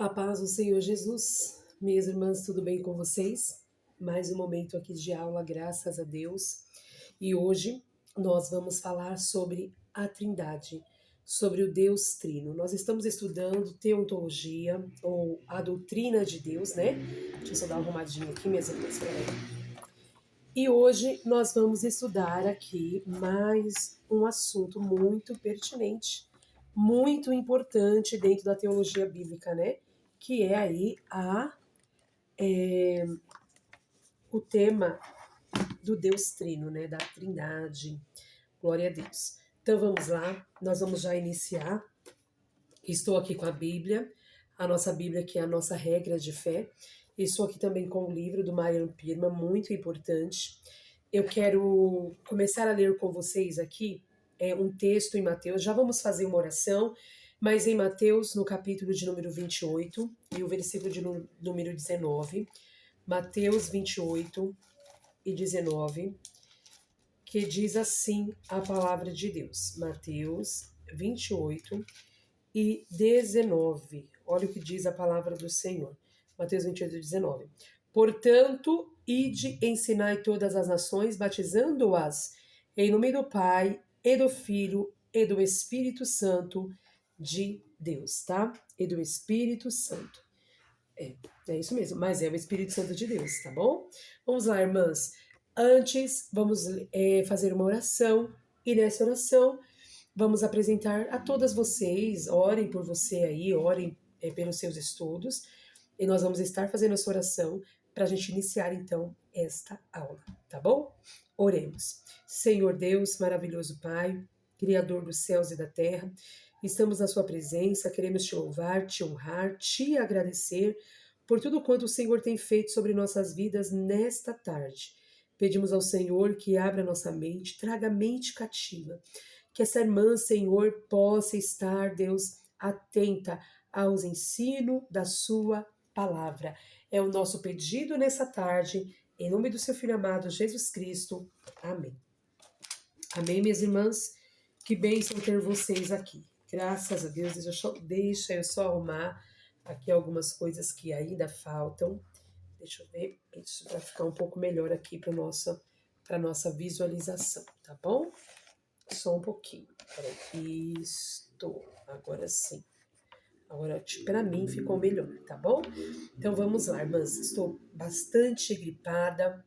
A paz do Senhor Jesus, minhas irmãs, tudo bem com vocês? Mais um momento aqui de aula, graças a Deus. E hoje nós vamos falar sobre a Trindade, sobre o Deus Trino. Nós estamos estudando teontologia, ou a doutrina de Deus, né? Deixa eu só dar uma arrumadinha aqui, minhas irmãs, peraí. E hoje nós vamos estudar aqui mais um assunto muito pertinente, muito importante dentro da teologia bíblica, né? Que é aí o tema do Deus Trino, né? Da Trindade. Glória a Deus. Então vamos lá, nós vamos já iniciar. Estou aqui com a Bíblia, a nossa Bíblia que é a nossa regra de fé. Estou aqui também com o livro do Marian Pirma, muito importante. Eu quero começar a ler com vocês aqui um texto em Mateus. Já vamos fazer uma oração, mas em Mateus, no capítulo de número 28 e o versículo de número 19. Mateus 28 e 19, que diz assim a palavra de Deus. Mateus 28 e 19. Olha o que diz a palavra do Senhor. Mateus 28 e 19. Portanto, ide, ensinai todas as nações, batizando-as em nome do Pai, e do Filho, e do Espírito Santo de Deus, tá? E do Espírito Santo. É isso mesmo, mas é o Espírito Santo de Deus, tá bom? Vamos lá, irmãs. Antes, vamos fazer uma oração, e nessa oração vamos apresentar a todas vocês, orem por você aí, orem pelos seus estudos, e nós vamos estar fazendo essa oração para a gente iniciar então esta aula, tá bom? Oremos. Senhor Deus, maravilhoso Pai, Criador dos céus e da terra, estamos na sua presença, queremos te louvar, te honrar, te agradecer por tudo quanto o Senhor tem feito sobre nossas vidas nesta tarde. Pedimos ao Senhor que abra nossa mente, traga a mente cativa, que essa irmã, Senhor, possa estar, Deus, atenta aos ensinos da sua palavra. É o nosso pedido nessa tarde, em nome do seu Filho amado, Jesus Cristo. Amém. Amém, minhas irmãs? Que bênção ter vocês aqui. Graças a Deus. Deixa eu só arrumar aqui algumas coisas que ainda faltam. Deixa eu ver isso para ficar um pouco melhor aqui para nossa visualização, tá bom? Só um pouquinho. Peraí. Isto. Agora sim. Agora, para mim, ficou melhor, tá bom? Então, vamos lá, irmãs. Estou bastante gripada,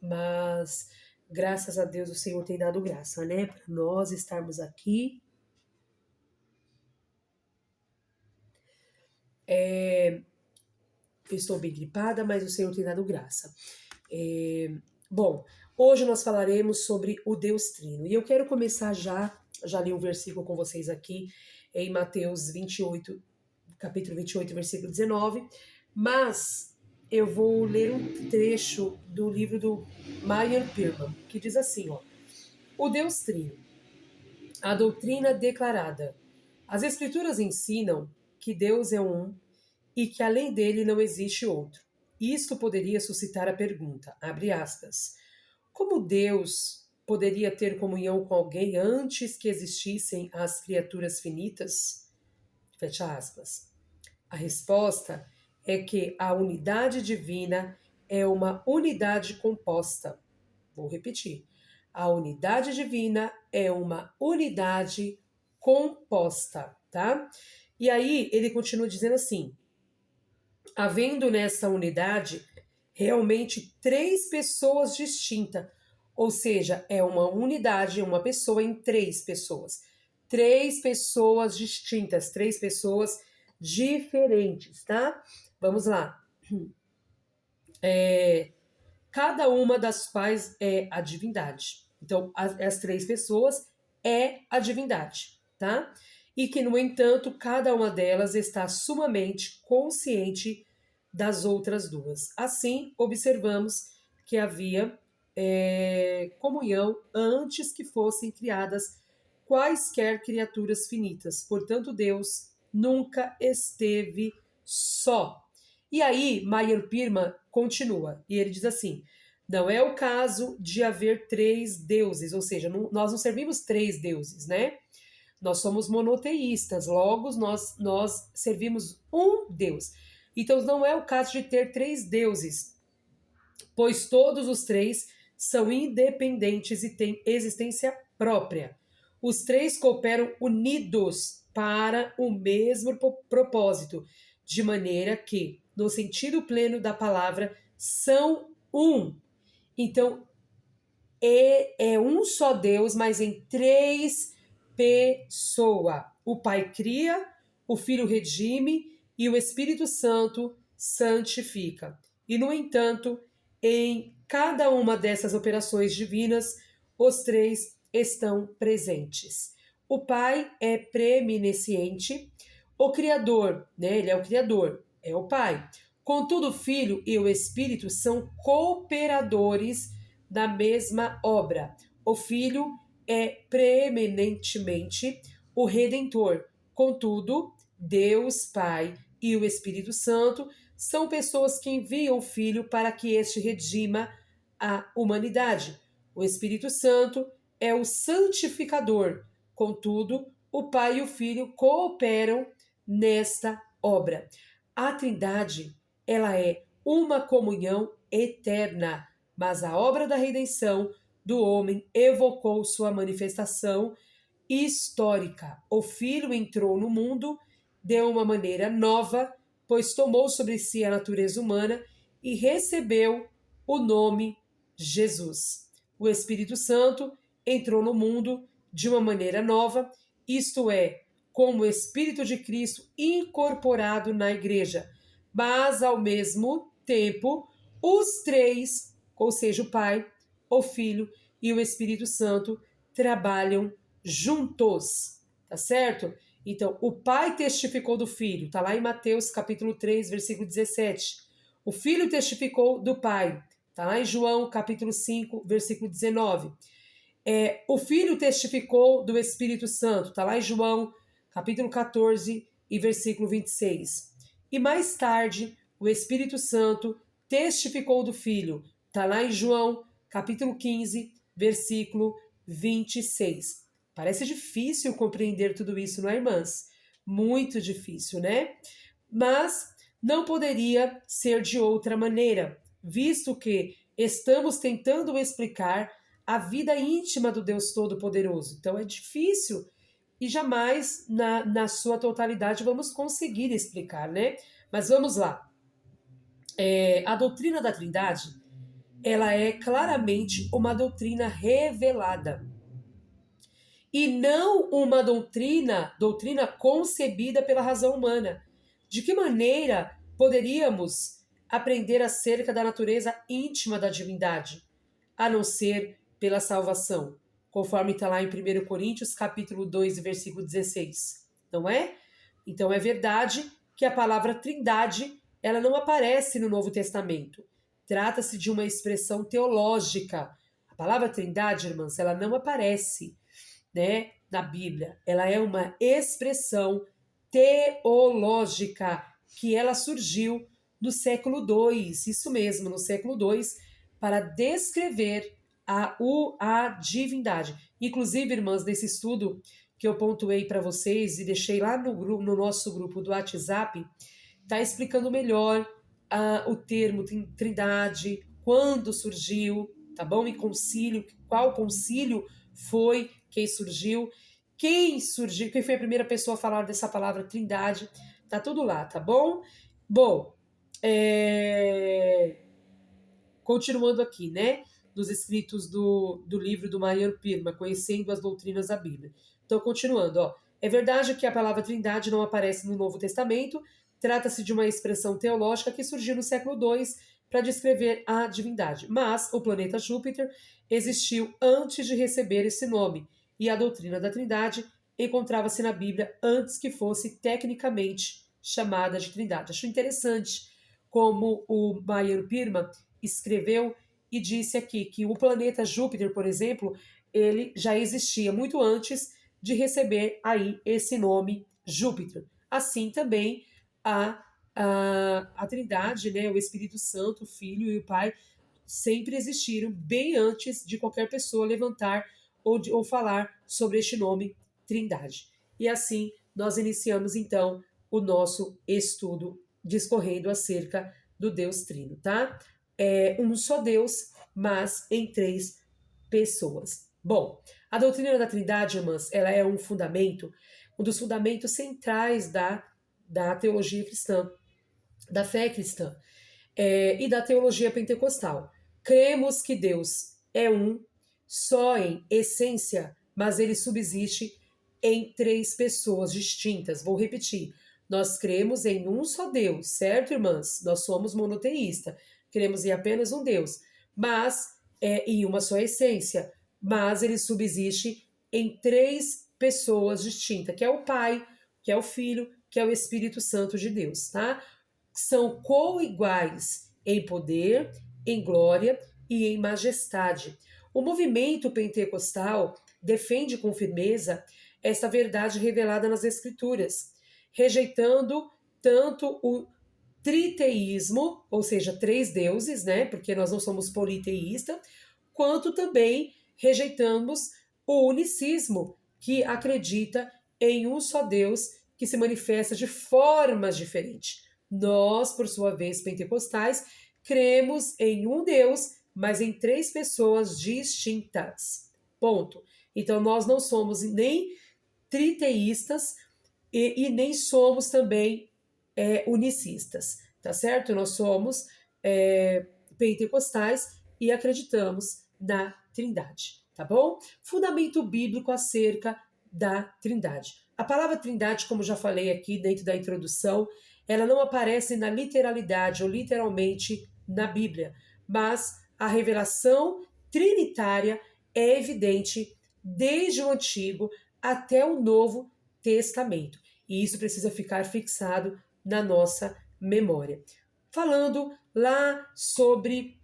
mas graças a Deus o Senhor tem dado graça, né? Para nós estarmos aqui. Eu estou bem gripada, mas o Senhor tem dado graça. Bom, hoje nós falaremos sobre o Deus Trino. E eu quero começar já li um versículo com vocês aqui em Mateus 28, capítulo 28, versículo 19, mas eu vou ler um trecho do livro do Marian Pirma, que diz assim, ó: O Deus Trino, a doutrina declarada. As Escrituras ensinam que Deus é um e que além dele não existe outro. Isto poderia suscitar a pergunta, abre aspas, como Deus poderia ter comunhão com alguém antes que existissem as criaturas finitas? Fecha aspas. A resposta é que a unidade divina é uma unidade composta. Vou repetir. A unidade divina é uma unidade composta, tá? E aí ele continua dizendo assim: havendo nessa unidade realmente três pessoas distintas, ou seja, é uma unidade, uma pessoa em três pessoas. Três pessoas distintas, três pessoas diferentes, tá? Vamos lá. Cada uma das quais é a divindade. Então, as três pessoas é a divindade, tá? E que, no entanto, cada uma delas está sumamente consciente das outras duas. Assim, observamos que havia comunhão antes que fossem criadas quaisquer criaturas finitas. Portanto, Deus nunca esteve só. E aí, Marian Pirma continua, e ele diz assim: não é o caso de haver três deuses, ou seja, nós não servimos três deuses, né? Nós somos monoteístas, logo nós servimos um Deus. Então não é o caso de ter três deuses, pois todos os três são independentes e têm existência própria. Os três cooperam unidos para o mesmo propósito, de maneira que, no sentido pleno da palavra, são um. Então, é um só Deus, mas em três pessoas. O Pai cria, o Filho redime e o Espírito Santo santifica. E, no entanto, em cada uma dessas operações divinas, os três estão presentes. O Pai é preeminente, o Criador, né? Ele é o Criador, é o Pai. Contudo, o Filho e o Espírito são cooperadores da mesma obra. O Filho é preeminentemente o Redentor. Contudo, Deus Pai e o Espírito Santo são pessoas que enviam o Filho para que este redima a humanidade. O Espírito Santo é o santificador. Contudo, o Pai e o Filho cooperam nesta obra. A Trindade, ela é uma comunhão eterna, mas a obra da redenção do homem evocou sua manifestação histórica. O Filho entrou no mundo de uma maneira nova, pois tomou sobre si a natureza humana e recebeu o nome Jesus. O Espírito Santo entrou no mundo de uma maneira nova, isto é, como o Espírito de Cristo incorporado na igreja, mas ao mesmo tempo os três, ou seja, o Pai, o Filho e o Espírito Santo, trabalham juntos, tá certo? Então, o Pai testificou do Filho, tá lá em Mateus capítulo 3, versículo 17. O Filho testificou do Pai, tá lá em João capítulo 5, versículo 19. O Filho testificou do Espírito Santo, tá lá em João capítulo 14 e versículo 26. E mais tarde, o Espírito Santo testificou do Filho, tá lá em João capítulo 15, versículo 26. Parece difícil compreender tudo isso, não é, irmãs? Muito difícil, né? Mas não poderia ser de outra maneira, visto que estamos tentando explicar a vida íntima do Deus Todo-Poderoso. Então é difícil e jamais na sua totalidade vamos conseguir explicar, né? Mas vamos lá. A doutrina da Trindade, ela é claramente uma doutrina revelada e não uma doutrina concebida pela razão humana. De que maneira poderíamos aprender acerca da natureza íntima da divindade, a não ser pela salvação, conforme está lá em 1 Coríntios, capítulo 2, versículo 16, não é? Então é verdade que a palavra Trindade, ela não aparece no Novo Testamento. Trata-se de uma expressão teológica. A palavra Trindade, irmãs, ela não aparece, né, na Bíblia. Ela é uma expressão teológica que ela surgiu no século II, isso mesmo, no século II, para descrever a divindade. Inclusive, irmãs, nesse estudo que eu pontuei para vocês e deixei lá no nosso grupo do WhatsApp, está explicando melhor o termo Trindade, quando surgiu, tá bom? E concílio, qual concílio foi quem surgiu, quem foi a primeira pessoa a falar dessa palavra Trindade, tá tudo lá, tá bom? Bom, continuando aqui, né, dos escritos do livro do Mayur Pirma, Conhecendo as Doutrinas da Bíblia. Então, continuando, ó, é verdade que a palavra Trindade não aparece no Novo Testamento, trata-se de uma expressão teológica que surgiu no século II para descrever a divindade, mas o planeta Júpiter existiu antes de receber esse nome, e a doutrina da Trindade encontrava-se na Bíblia antes que fosse tecnicamente chamada de Trindade. Acho interessante como o Mayur Pirma escreveu e disse aqui que o planeta Júpiter, por exemplo, ele já existia muito antes de receber aí esse nome Júpiter. Assim também a Trindade, né, o Espírito Santo, o Filho e o Pai, sempre existiram bem antes de qualquer pessoa levantar ou falar sobre este nome Trindade. E assim nós iniciamos então o nosso estudo discorrendo acerca do Deus Trino, tá? É um só Deus, mas em três pessoas. Bom, a doutrina da Trindade, irmãs, ela é um fundamento, um dos fundamentos centrais da teologia cristã, da fé cristã, e da teologia pentecostal. Cremos que Deus é um, só em essência, mas ele subsiste em três pessoas distintas. Vou repetir. Nós cremos em um só Deus, certo, irmãs? Nós somos monoteísta. Cremos em apenas um Deus, mas em uma só essência. Mas ele subsiste em três pessoas distintas, que é o Pai, que é o Filho, que é o Espírito Santo de Deus, tá? São coiguais em poder, em glória e em majestade. O movimento pentecostal defende com firmeza esta verdade revelada nas Escrituras, rejeitando tanto o triteísmo, ou seja, três deuses, né? Porque nós não somos politeístas, quanto também rejeitamos o unicismo, que acredita em um só Deus que se manifesta de formas diferentes. Nós, por sua vez, pentecostais, cremos em um Deus, mas em três pessoas distintas. Ponto. Então, nós não somos nem triteístas e nem somos também unicistas, tá certo? Nós somos pentecostais e acreditamos na Trindade, tá bom? Fundamento bíblico acerca da Trindade. A palavra Trindade, como já falei aqui dentro da introdução, ela não aparece na literalidade ou literalmente na Bíblia, mas a revelação trinitária é evidente desde o Antigo até o Novo Testamento. E isso precisa ficar fixado na nossa memória. Falando lá sobre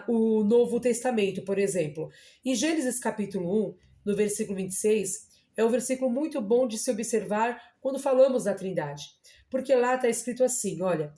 o Novo Testamento, por exemplo, em Gênesis capítulo 1, no versículo 26, é um versículo muito bom de se observar quando falamos da Trindade. Porque lá está escrito assim, olha,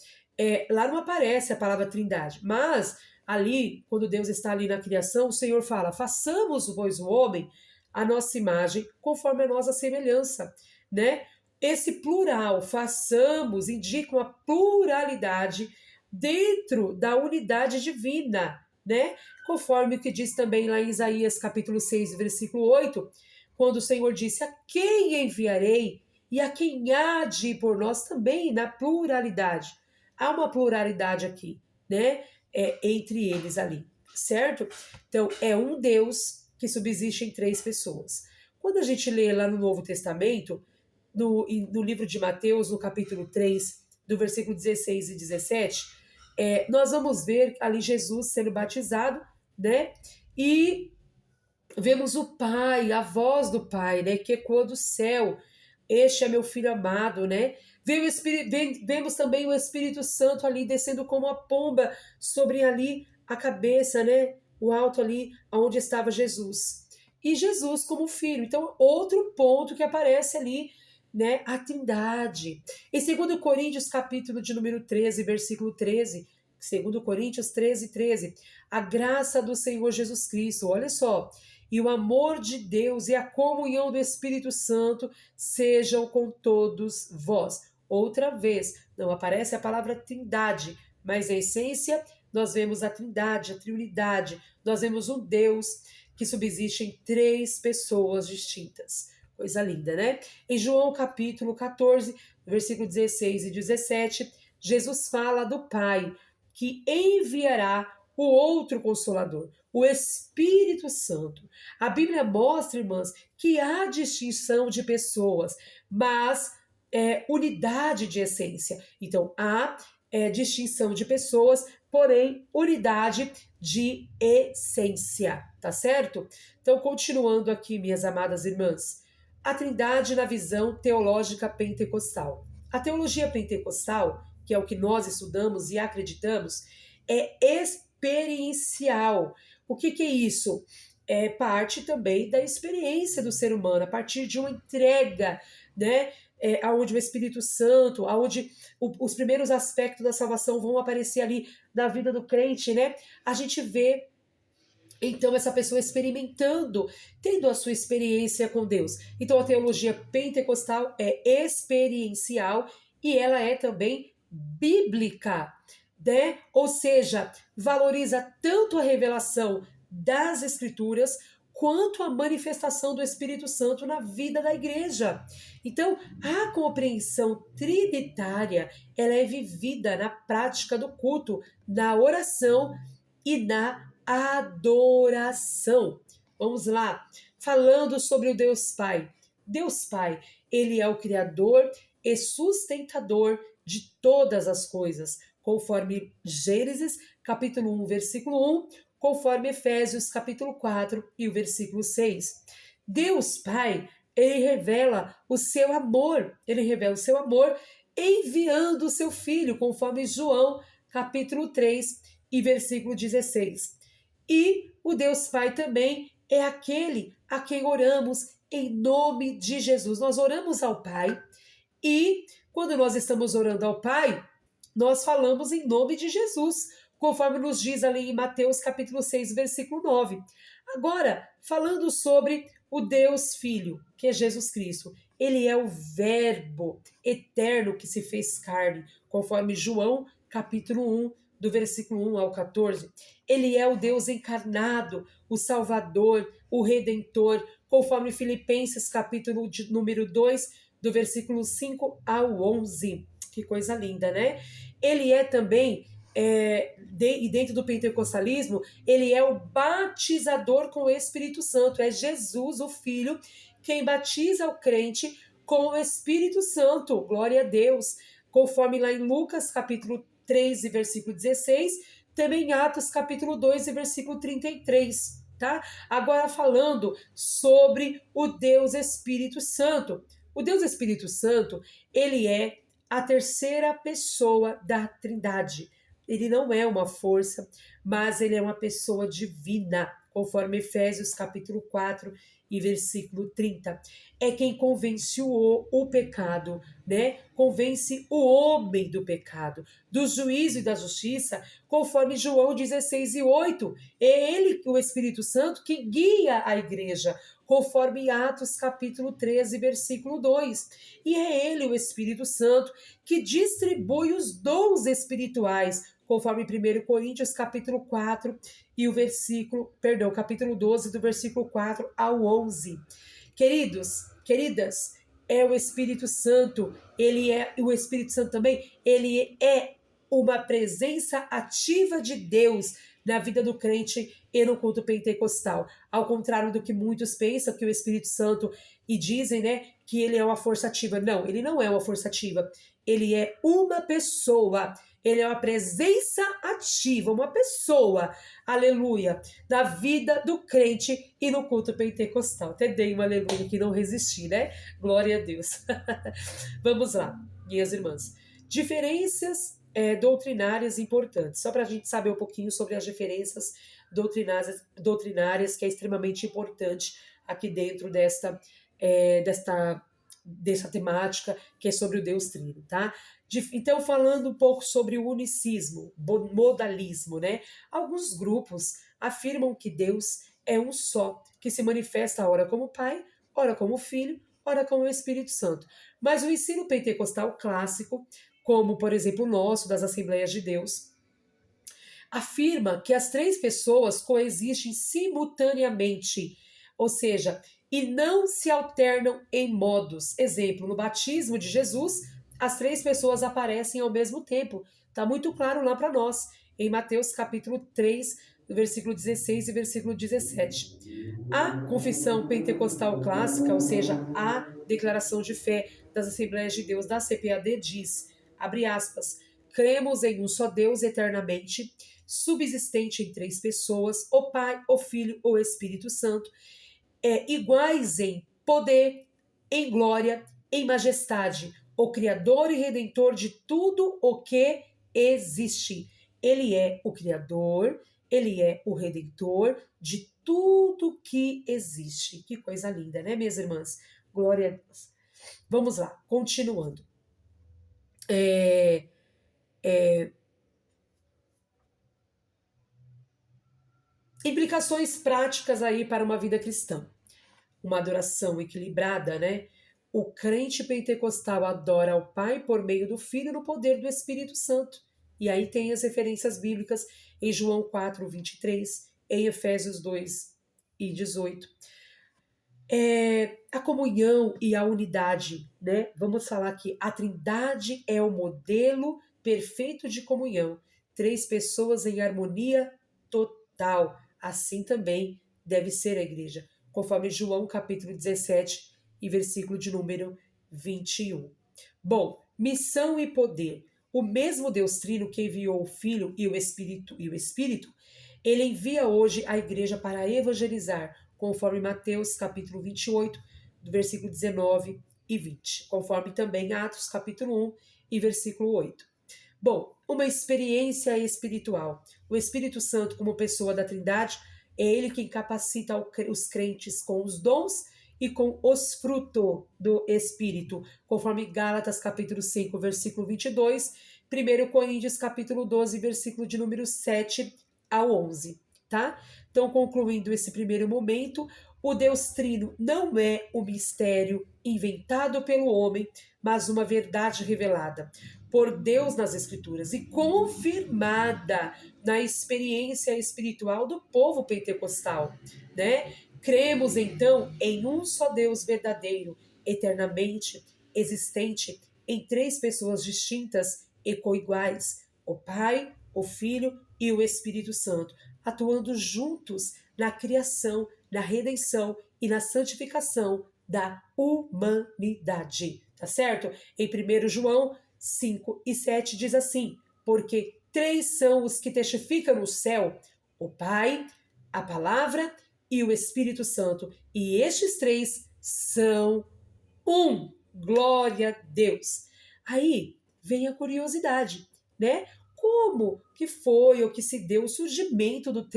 lá não aparece a palavra Trindade, mas ali, quando Deus está ali na criação, o Senhor fala, façamos, pois, o homem a nossa imagem, conforme a nossa semelhança, né? Esse plural, façamos, indica uma pluralidade dentro da unidade divina, né? Conforme o que diz também lá em Isaías capítulo 6, versículo 8, quando o Senhor disse, a quem enviarei e a quem há de ir por nós também na pluralidade. Há uma pluralidade aqui, né? Entre eles ali, certo? Então, é um Deus que subsiste em três pessoas. Quando a gente lê lá no Novo Testamento, no livro de Mateus, no capítulo 3, do versículo 16 e 17, nós vamos ver ali Jesus sendo batizado, né? E vemos o Pai, a voz do Pai, né? Que ecoa do céu. Este é meu filho amado, né? Vemos também o Espírito Santo ali descendo como uma pomba sobre ali a cabeça, né? O alto ali onde estava Jesus. E Jesus como filho. Então, outro ponto que aparece ali, né? A Trindade. Em 2 Coríntios, capítulo de número 13, versículo 13, 2 Coríntios 13, 13, a graça do Senhor Jesus Cristo, olha só, e o amor de Deus e a comunhão do Espírito Santo sejam com todos vós. Outra vez, não aparece a palavra Trindade, mas em essência nós vemos a Trindade, a Trinidade, nós vemos um Deus que subsiste em três pessoas distintas. Coisa linda, né? Em João capítulo 14, versículo 16 e 17, Jesus fala do Pai, que enviará o outro Consolador, o Espírito Santo. A Bíblia mostra, irmãs, que há distinção de pessoas, mas unidade de essência. Então, há distinção de pessoas, porém, unidade de essência, tá certo? Então, continuando aqui, minhas amadas irmãs, a Trindade na visão teológica pentecostal. A teologia pentecostal, que é o que nós estudamos e acreditamos, é experiencial. O que é isso? É parte também da experiência do ser humano, a partir de uma entrega, né? Onde o Espírito Santo, onde os primeiros aspectos da salvação vão aparecer ali na vida do crente, né? A gente vê Então, essa pessoa experimentando, tendo a sua experiência com Deus. Então, a teologia pentecostal é experiencial e ela é também bíblica, né? Ou seja, valoriza tanto a revelação das Escrituras quanto a manifestação do Espírito Santo na vida da igreja. Então, a compreensão trinitária, ela é vivida na prática do culto, na oração e na adoração. Vamos lá, falando sobre o Deus Pai. Deus Pai, ele é o Criador e sustentador de todas as coisas, conforme Gênesis, capítulo 1, versículo 1, conforme Efésios, capítulo 4 e o versículo 6. Deus Pai, ele revela o seu amor enviando o seu Filho, conforme João, capítulo 3 e versículo 16. E o Deus Pai também é aquele a quem oramos em nome de Jesus. Nós oramos ao Pai e quando nós estamos orando ao Pai, nós falamos em nome de Jesus, conforme nos diz ali em Mateus capítulo 6, versículo 9. Agora, falando sobre o Deus Filho, que é Jesus Cristo, ele é o Verbo eterno que se fez carne, conforme João capítulo 1, do versículo 1 ao 14. Ele é o Deus encarnado, o Salvador, o Redentor, conforme Filipenses capítulo número 2, do versículo 5 ao 11. Que coisa linda, né? Ele é também, e dentro do pentecostalismo, ele é o batizador com o Espírito Santo. É Jesus, o Filho, quem batiza o crente com o Espírito Santo. Glória a Deus. Conforme lá em Lucas, capítulo 3 e versículo 16, também em Atos, capítulo 2 e versículo 33, tá? Agora falando sobre o Deus Espírito Santo. O Deus Espírito Santo, ele é a terceira pessoa da Trindade. Ele não é uma força, mas ele é uma pessoa divina, conforme Efésios capítulo 4 e versículo 30. É quem convence o pecado, né? Convence o homem do pecado, do juízo e da justiça, conforme João 16 e 8. É ele, o Espírito Santo, que guia a igreja, conforme Atos capítulo 13, versículo 2. E é ele, o Espírito Santo, que distribui os dons espirituais, conforme 1 Coríntios capítulo 4 e o capítulo 12, do versículo 4 ao 11. Queridos, queridas, é o Espírito Santo, o Espírito Santo também, ele é uma presença ativa de Deus na vida do crente e no culto pentecostal. Ao contrário do que muitos pensam, que o Espírito Santo, e dizem, né, que ele é uma força ativa. Não, ele não é uma força ativa. Ele é uma pessoa. Ele é uma presença ativa, uma pessoa, aleluia, na vida do crente e no culto pentecostal. Até dei um aleluia que não resisti, né? Glória a Deus. Vamos lá, minhas irmãs. Diferenças doutrinárias importantes, só para a gente saber um pouquinho sobre as diferenças doutrinárias, que é extremamente importante aqui dentro dessa temática, que é sobre o Deus Trino, tá? Então, falando um pouco sobre o unicismo, modalismo, né? Alguns grupos afirmam que Deus é um só, que se manifesta ora como Pai, ora como Filho, ora como Espírito Santo. Mas o ensino pentecostal clássico, como, por exemplo, o nosso, das Assembleias de Deus, afirma que as três pessoas coexistem simultaneamente, ou seja, e não se alternam em modos. Exemplo, no batismo de Jesus, as três pessoas aparecem ao mesmo tempo. Está muito claro lá para nós, em Mateus capítulo 3, versículo 16 e versículo 17. A confissão pentecostal clássica, ou seja, a declaração de fé das Assembleias de Deus da CPAD diz, abre aspas, cremos em um só Deus eternamente, subsistente em três pessoas, o Pai, o Filho, o Espírito Santo, iguais em poder, em glória, em majestade, o Criador e Redentor de tudo o que existe. Ele é o Criador, ele é o Redentor de tudo que existe. Que coisa linda, né, minhas irmãs? Glória a Deus. Vamos lá, continuando. Implicações práticas aí para uma vida cristã. Uma adoração equilibrada, né? O crente pentecostal adora ao Pai por meio do Filho no poder do Espírito Santo. E aí tem as referências bíblicas em João 4:23, em Efésios 2:18. A comunhão e a unidade, né? Vamos falar que a Trindade é o modelo perfeito de comunhão. 3 pessoas em harmonia total. Assim também deve ser a igreja, conforme João capítulo 17 e versículo de número 21. Bom, missão e poder. O mesmo Deus Trino que enviou o Filho e o Espírito, ele envia hoje a igreja para evangelizar, conforme Mateus capítulo 28, do versículo 19 e 20, conforme também Atos capítulo 1 e versículo 8. Bom, uma experiência espiritual. O Espírito Santo, como pessoa da Trindade, é ele quem capacita os crentes com os dons e com os frutos do Espírito, conforme Gálatas capítulo 5, versículo 22, 1 Coríntios capítulo 12, versículo de número 7 ao 11, tá? Então, concluindo esse primeiro momento, o Deus Trino não é um mistério inventado pelo homem, mas uma verdade revelada por Deus nas Escrituras e confirmada na experiência espiritual do povo pentecostal, né? Cremos então em um só Deus verdadeiro, eternamente existente em 3 pessoas distintas e coiguais: o Pai, o Filho e o Espírito Santo, atuando juntos na criação, na redenção e na santificação da humanidade, tá certo? Em 1 João 5:7 diz assim: porque 3 são os que testificam no céu, o Pai, a Palavra e o Espírito Santo, e estes 3 são um. Glória a Deus. Aí vem a curiosidade, né? Como que foi ou que se deu o surgimento do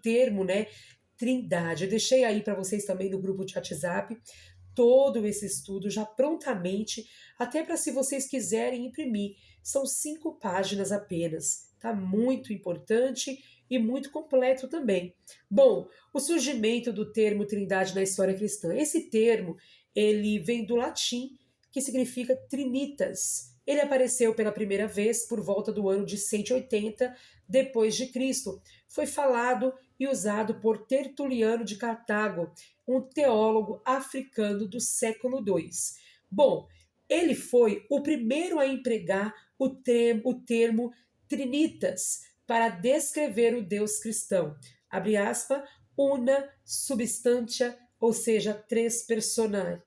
termo, né? Trindade. Eu deixei aí para vocês também no grupo de WhatsApp todo esse estudo já prontamente, até para se vocês quiserem imprimir. São 5 páginas apenas, tá? Muito importante e muito completo também. Bom, o surgimento do termo Trindade na história cristã. Esse termo, ele vem do latim, que significa trinitas. Ele apareceu pela primeira vez por volta do ano de 180 depois de Cristo. Foi falado e usado por Tertuliano de Cartago, um teólogo africano do século II. Bom, ele foi o primeiro a empregar o termo trinitas para descrever o Deus cristão. Abre aspas, una substantia, ou seja, 3 persona,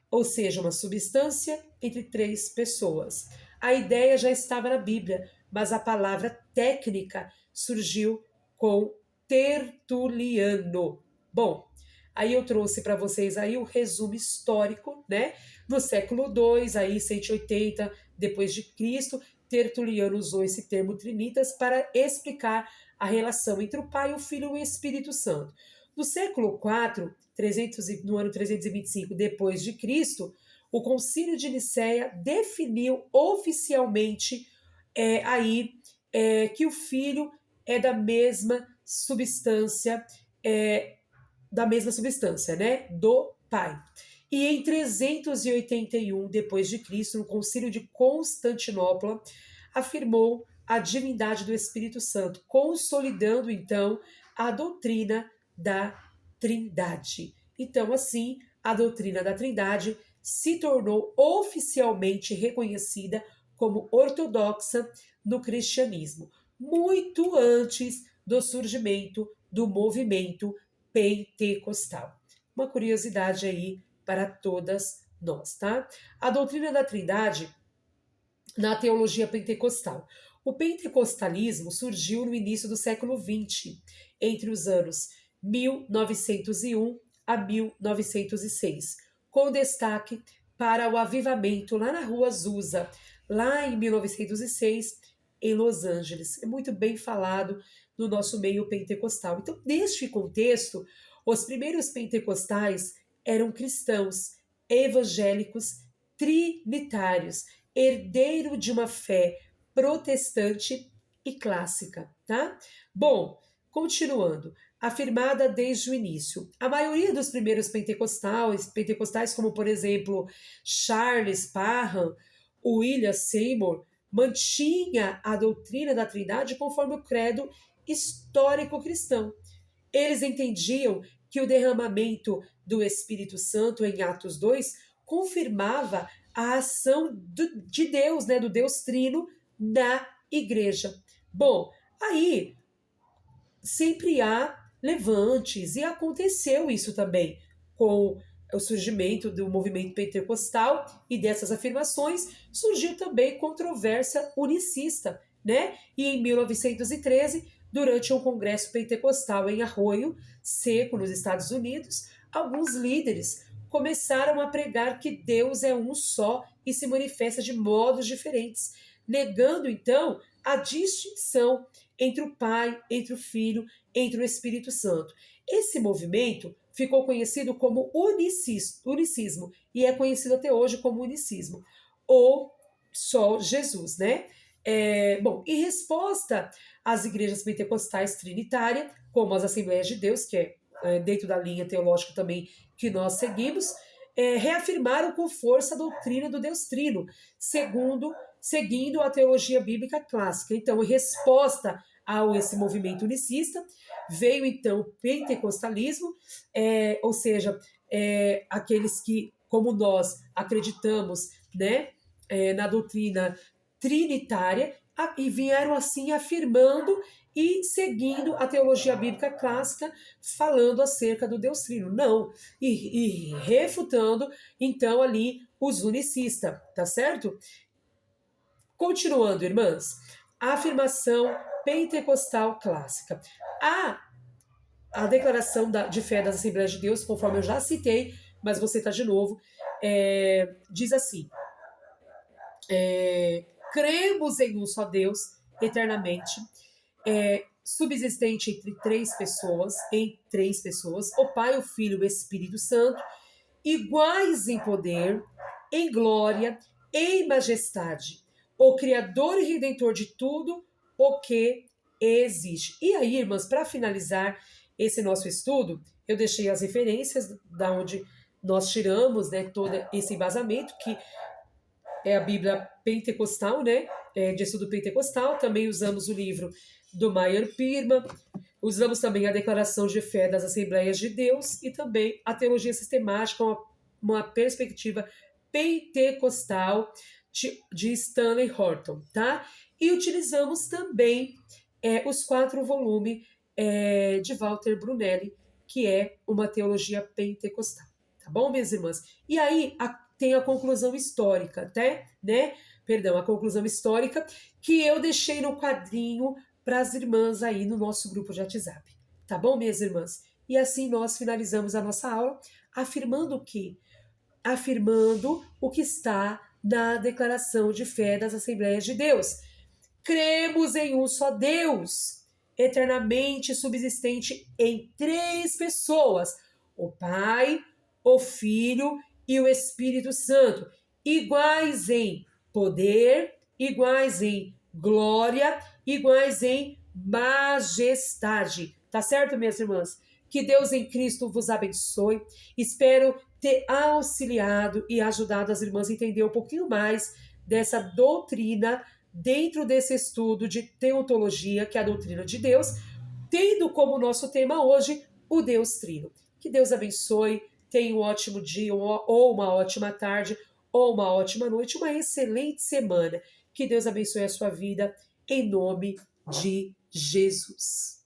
ou seja, uma substância entre 3 pessoas. A ideia já estava na Bíblia, mas a palavra técnica surgiu com Tertuliano. Bom, aí eu trouxe para vocês aí o resumo histórico, né? No século II, aí 180 depois de Cristo, Tertuliano usou esse termo trinitas para explicar a relação entre o Pai, o Filho e o Espírito Santo. No século IV, no ano 325 depois de Cristo, o Concílio de Nicéia definiu oficialmente que o Filho é da mesma substância, né, do Pai. E em 381 depois de Cristo, no Concílio de Constantinopla, afirmou a divindade do Espírito Santo, consolidando então a doutrina da Trindade. Então, assim, a doutrina da Trindade se tornou oficialmente reconhecida como ortodoxa no cristianismo, muito antes do surgimento do movimento pentecostal. Uma curiosidade aí para todas nós, tá? A doutrina da Trindade na teologia pentecostal. O pentecostalismo surgiu no início do século XX, entre os anos 1901 a 1906, com destaque para o avivamento lá na Rua Azusa, lá em 1906, em Los Angeles. É muito bem falado no nosso meio pentecostal. Então, neste contexto, os primeiros pentecostais eram cristãos, evangélicos, trinitários, herdeiro de uma fé protestante e clássica, tá? Bom, continuando, afirmada desde o início. A maioria dos primeiros pentecostais, como por exemplo Charles Parham, William Seymour, mantinha a doutrina da Trindade conforme o credo histórico cristão. Eles entendiam que o derramamento do Espírito Santo em Atos 2 confirmava a ação de Deus, né, do Deus Trino na igreja. Bom, aí sempre há levantes, e aconteceu isso também com o surgimento do movimento pentecostal, e dessas afirmações surgiu também controvérsia unicista, né? E em 1913, durante um congresso pentecostal em Arroio Seco, nos Estados Unidos, alguns líderes começaram a pregar que Deus é um só e se manifesta de modos diferentes, negando então a distinção entre o Pai, entre o Filho, entre o Espírito Santo. Esse movimento ficou conhecido como unicismo e é conhecido até hoje como unicismo, ou só Jesus, né? Bom, em resposta às igrejas pentecostais trinitárias, como as Assembleias de Deus, que é dentro da linha teológica também que nós seguimos, reafirmaram com força a doutrina do Deus Trino, seguindo a teologia bíblica clássica. Então, em resposta a esse movimento unicista, veio então o pentecostalismo, ou seja, aqueles que, como nós, acreditamos, né, na doutrina trinitária, e vieram assim afirmando e seguindo a teologia bíblica clássica, falando acerca do Deus Trino. Não, e refutando, então, ali os unicistas, tá certo? Continuando, irmãs, a afirmação pentecostal clássica. A declaração de fé das Assembleias de Deus, conforme eu já citei, mas vou citar de novo, diz assim: cremos em um só Deus, eternamente, subsistente em três pessoas, o Pai, o Filho e o Espírito Santo, iguais em poder, em glória, em majestade, o Criador e Redentor de tudo o que existe. E aí, irmãs, para finalizar esse nosso estudo, eu deixei as referências da onde nós tiramos, né, todo esse embasamento, que é a Bíblia Pentecostal, né, de estudo pentecostal. Também usamos o livro do Meyer Pirma, usamos também a Declaração de Fé das Assembleias de Deus e também a Teologia Sistemática, uma perspectiva pentecostal de Stanley Horton, tá? E utilizamos também os 4 volumes de Walter Brunelli, que é uma teologia pentecostal, tá bom, minhas irmãs? E aí tem a conclusão histórica, até, né? Perdão, a conclusão histórica que eu deixei no quadrinho para as irmãs aí no nosso grupo de WhatsApp, tá bom, minhas irmãs? E assim nós finalizamos a nossa aula afirmando o que? Afirmando o que está na declaração de fé das Assembleias de Deus. Cremos em um só Deus, eternamente subsistente em 3 pessoas, o Pai, o Filho e o Espírito Santo, iguais em poder, iguais em glória, iguais em majestade. Tá certo, minhas irmãs? Que Deus em Cristo vos abençoe. Espero ter auxiliado e ajudado as irmãs a entender um pouquinho mais dessa doutrina dentro desse estudo de teontologia, que é a doutrina de Deus, tendo como nosso tema hoje o Deus Trino. Que Deus abençoe, tenha um ótimo dia, ou uma ótima tarde, ou uma ótima noite, uma excelente semana. Que Deus abençoe a sua vida, em nome de Jesus.